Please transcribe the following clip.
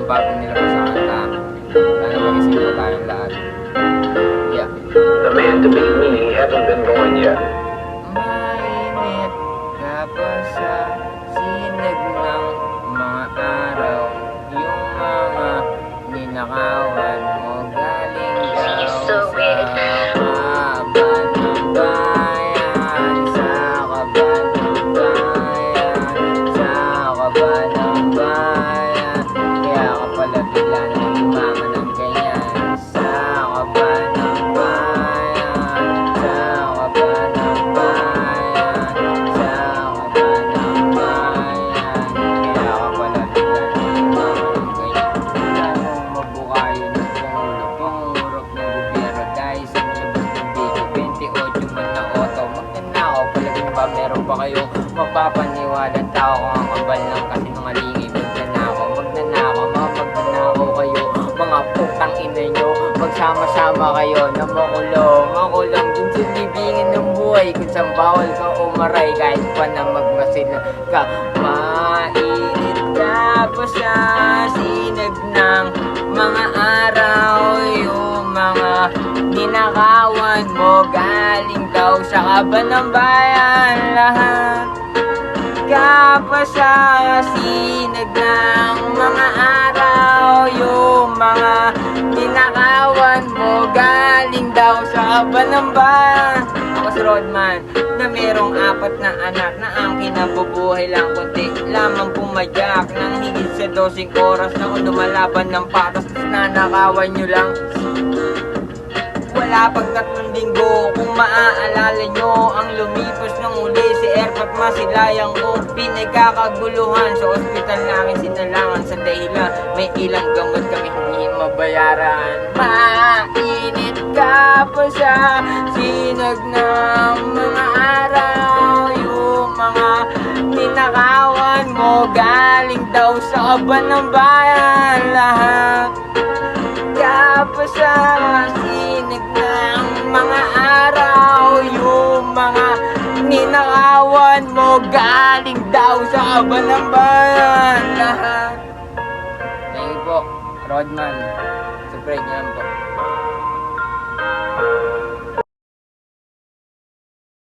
ang bagong nilabas sa kanta. Sana mag-isip po tayong lahat. Yeah. The man to beat me hasn't been born yet. Mainit ka pa sa sinag ng mga araw. Yung mga ninakawan mo galing daw sa kaban ng bayan. Sa kaban ng bayan. Sa kaban ng bayan. Kaya ka pala bigla na umangan ng ganyan. Sa kaban ng bayan. Sa kaban ng bayan. Sa kaban ng bayan. Kaya ka pala bigla na umangan ng ganyan. Wala nang mabukayo ng Pangulo. Pangurok ng gobyerno dahil sa nilabas ng video. 28 man na auto. Magnanakaw, palagay ba meron pa kayo mapapaniwalang tao kung ang kabal ng kasinungalingan. Magnanakaw, mga magnanakaw kayo. Mga putang ina nyo, magsama-sama kayo na makulong dun sa libingan ng buhay. Kung saan bawal ka umaray kahit pa na magmasil ka. Mainit ka pa sa sinag ng mga araw. Yung mga ninakawan mo galing daw sa kaban ng bayan. Lahat ka pa sa sinag ng mga araw. Yung mga ninakawan mo galing daw sa kaban ng bayan. Ako si Rodman na merong 4 na anak na ang kinabubuhay lang kunti lamang pumadyak nang higit sa 12 oras na kung lumalaban ng patas nanakawan nyo lang. Wala pag 3 linggo kung maaalala nyo ang lumipas ng uli si Erpat Masilayang ko pinagkakaguluhan sa ospital namin sinalangan sa dahilan may ilang gamot kami hindi mabayaran. Mainit ka pa sa sinag ng mga araw. Yung mga ninakawan mo galing daw sa kaban ng bayan. Lahat ka pa sa sinag ng mga araw. Yung mga ninakawan mo galing daw sa kaban ng bayan. Lahat. Thank you po, Rodman. Subscribe niyo lang po.